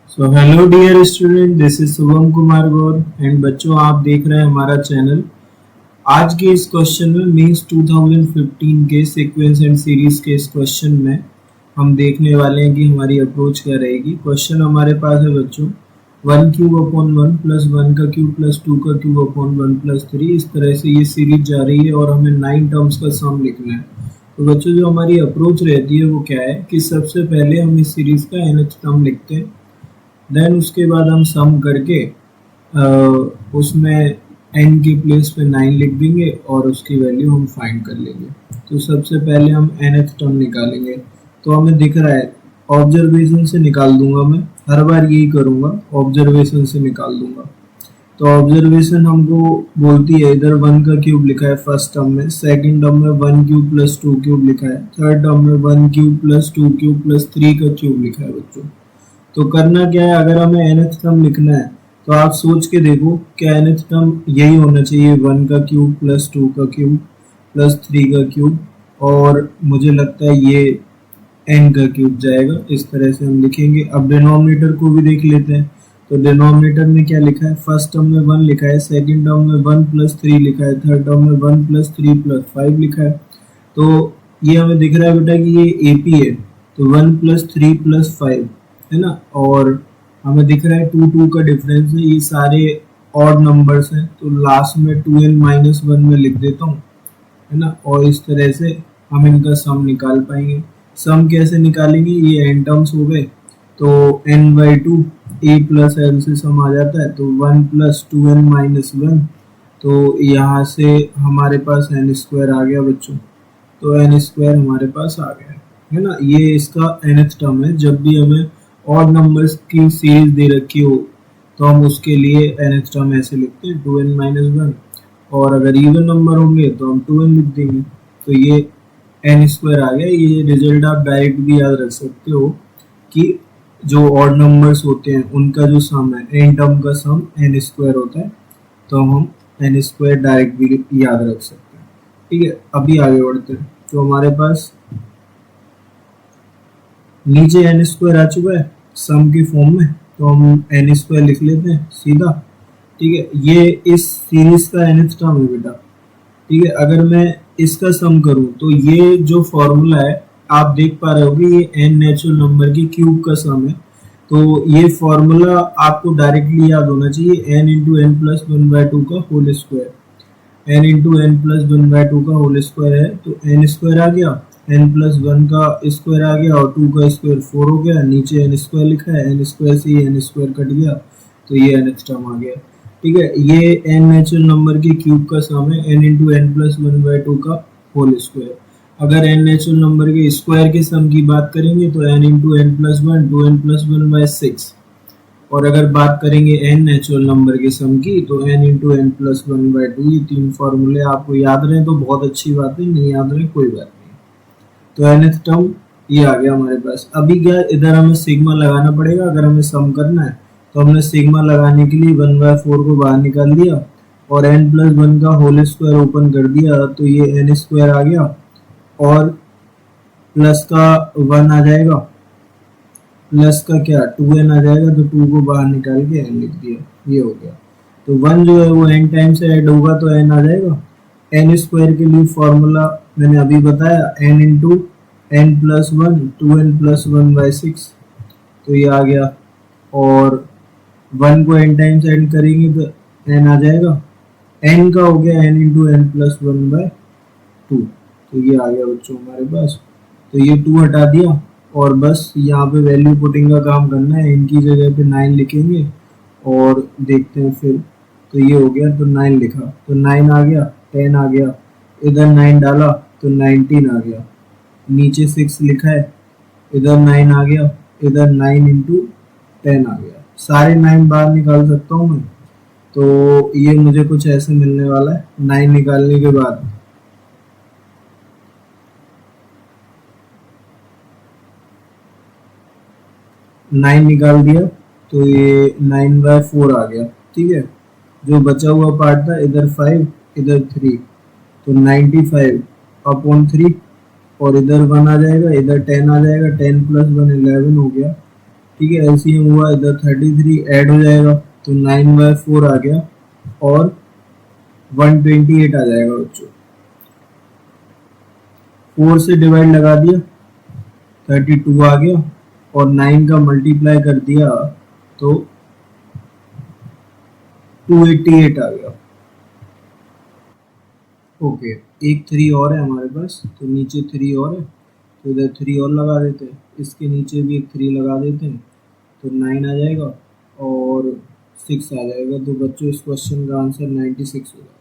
So hello dear student, this is Shubham Kumar Gaur and बच्चों आप देख रहे हैं हमारा चैनल। आज के इस क्वेश्चन में मीन्स 2015 के सीक्वेंस एंड सीरीज के इस क्वेश्चन में हम देखने वाले हैं कि हमारी अप्रोच क्या रहेगी। क्वेश्चन हमारे पास है बच्चों 1³ अपॉन 1 प्लस 1 का क्यूब प्लस 2 का क्यूब अपॉन 1 प्लस 3। इस तरह से ये सीरीज जा रही है और हमें 9 टर्म्स का सम लिखना है। तो बच्चों जो हमारी अप्रोच रहती है वो क्या है कि सबसे पहले हम इस सीरीज का nth टर्म लिखते हैं, देन उसके बाद हम सम करके उसमें n के प्लेस पे 9 लिख देंगे और उसकी वैल्यू हम फाइंड कर लेंगे। तो सबसे पहले हम nth टर्म निकालेंगे। तो हमें दिख रहा है ऑब्जर्वेशन से निकाल दूंगा, मैं हर बार यही करूंगा, ऑब्जर्वेशन से निकाल दूंगा। तो ऑब्जर्वेशन हमको बोलती है इधर 1 का क्यूब लिखा है फर्स्ट टर्म में, सेकंड टर्म में 1 क्यूब प्लस 2 क्यूब लिखा है, थर्ड टर्म में 1 क्यूब प्लस 2 क्यूब प्लस 3 का क्यूब लिखा है बच्चों। तो करना क्या है, अगर हमें nth टर्म लिखना है तो आप सोच के देखो क्या nth टर्म यही होना चाहिए 1 का क्यूब प्लस 2 का क्यूब प्लस 3 का क्यूब, और मुझे लगता है ये n का क्यूब जाएगा। इस तरह से हम लिखेंगे। अब डिनोमिनेटर को भी देख लेते हैं। तो डिनोमिनेटर में क्या लिखा है, फर्स्ट टर्म में 1 लिखा है, सेकंड टर्म में 1 प्लस 3 लिखा है, थर्ड टर्म में 1 प्लस 3 प्लस 5 लिखा है। तो ये हमें दिख रहा है बेटा कि ये AP है, तो 1 प्लस 3 प्लस 5 है ना, और हमें दिख रहा है 2 का डिफरेंस है। ये सारे ऑड नंबर्स हैं तो लास्ट में 2n-1 में लिख देता हूँ, है ना, और इस तरह से हम इनका सम निकाल पाएंगे। सम कैसे निकालेंगे, ये n टर्म्स हो गए तो n/2 a प्लस l से सम आ जाता है, तो 1 प्लस 2n-1, तो यहाँ से हमारे पास n² आ गया बच्चों। तो n² हमारे पास आ गया है ना। ये इसका nth टर्म है। जब भी हमें ऑड नंबर्स की सीरीज दे रखी हो तो हम उसके लिए nth टर्म ऐसे लिखते हैं 2n-1, और अगर इवन नंबर होंगे तो हम 2n लिख देंगे। तो ये n² आ गया। ये रिजल्ट आप डायरेक्ट भी याद रख सकते हो कि जो ऑड नंबर्स होते हैं उनका जो सम है, n टर्म का सम n² होता है, तो हम n² डायरेक्ट भी याद रख सकते हैं। ठीक है, अभी आगे बढ़ते हैं। तो हमारे पास नीचे n² आ चुका है सम की फॉर्म में, तो हम n² लिख लेते हैं सीधा। ठीक है, ये इस सीरीज का nth टर्म है बेटा। ठीक है, अगर मैं इसका सम करूं तो ये जो फॉर्मूला है आप देख पा रहे हो कि ये n नेचुरल नंबर की क्यूब का सम है। तो ये फॉर्मूला आपको डायरेक्टली याद होना चाहिए, n इंटू n प्लस 1/2 का whole square. n into n plus 1/2 का होल स्क्वायर है तो n² आ गया, n प्लस 1 का स्क्वायर आ गया और 2 का स्क्वायर 4 हो गया। नीचे n² लिखा है, n² से ही n² कट गया, तो ये nth टर्म आ गया। ठीक है, ये n नेचुरल नंबर की क्यूब का सम है, n इंटू n प्लस 1/2 का होल स्क्वायर। अगर n नेचुरल नंबर के स्क्वायर के सम की बात करेंगे तो n into n plus 1 2n plus 1/6, और अगर बात करेंगे n नेचुरल नंबर के सम की तो n इंटू n प्लस 1/2। ये तीन फॉर्मूले आपको याद रहे तो बहुत अच्छी बात है, नहीं याद रहे कोई बात नहीं। तो nth टर्म ये आ गया हमारे पास। अभी क्या, इधर हमें सिग्मा लगाना पड़ेगा। अगर हमें सम करना है तो हमने सिग्मा लगाने के लिए 1/4 को बाहर निकाल दिया और n प्लस 1 का होल स्क्वायर ओपन कर दिया, तो ये n² आ गया और प्लस का 1 आ जाएगा, प्लस का क्या 2n आ जाएगा, तो 2 को बाहर निकाल के n लिख दिया, ये हो गया। तो 1 जो है वो n टाइम से ऐड होगा तो n आ जाएगा। n² के लिए फॉर्मूला मैंने अभी बताया, n into n plus 1 2n plus 1/6, तो ये आ गया। और 1 को n टाइम्स ऐड करेंगे तो n आ जाएगा। n का हो गया n इंटू n प्लस 1/2, तो ये आ गया बच्चों हमारे पास। तो ये 2 हटा दिया और बस यहाँ पे वैल्यू पुटिंग का काम करना है। इनकी जगह पे 9 लिखेंगे और देखते हैं फिर। तो ये हो गया, तो 9 लिखा तो 9 आ गया, 10 आ गया, इधर 9 डाला तो 19 आ गया, नीचे 6 लिखा है, इधर 9 आ गया, इधर 9 इंटू 10 आ गया। सारे 9 बाहर निकाल सकता हूँ मैं, तो ये मुझे कुछ ऐसे मिलने वाला है। 9 निकालने के बाद 9 निकाल दिया तो ये 9/4 आ गया। ठीक है, जो बचा हुआ पार्ट था इधर 5 इधर 3, तो 95/3, और इधर 1 आ जाएगा, इधर 10 आ जाएगा, 10 प्लस 1 11 हो गया। ठीक है, एलसीएम हुआ इधर 33 ऐड हो जाएगा तो 9/4 आ गया और 128 आ जाएगा बच्चों। 4 से डिवाइड लगा दिया 32 आ गया और 9 का मल्टीप्लाई कर दिया तो 288 आ गया। ओके, एक 3 और है हमारे पास, तो नीचे 3 और है तो इधर 3 और लगा देते हैं, इसके नीचे भी एक 3 लगा देते हैं तो 9 आ जाएगा और 6 आ जाएगा। तो बच्चों इस क्वेश्चन का आंसर 96 होगा।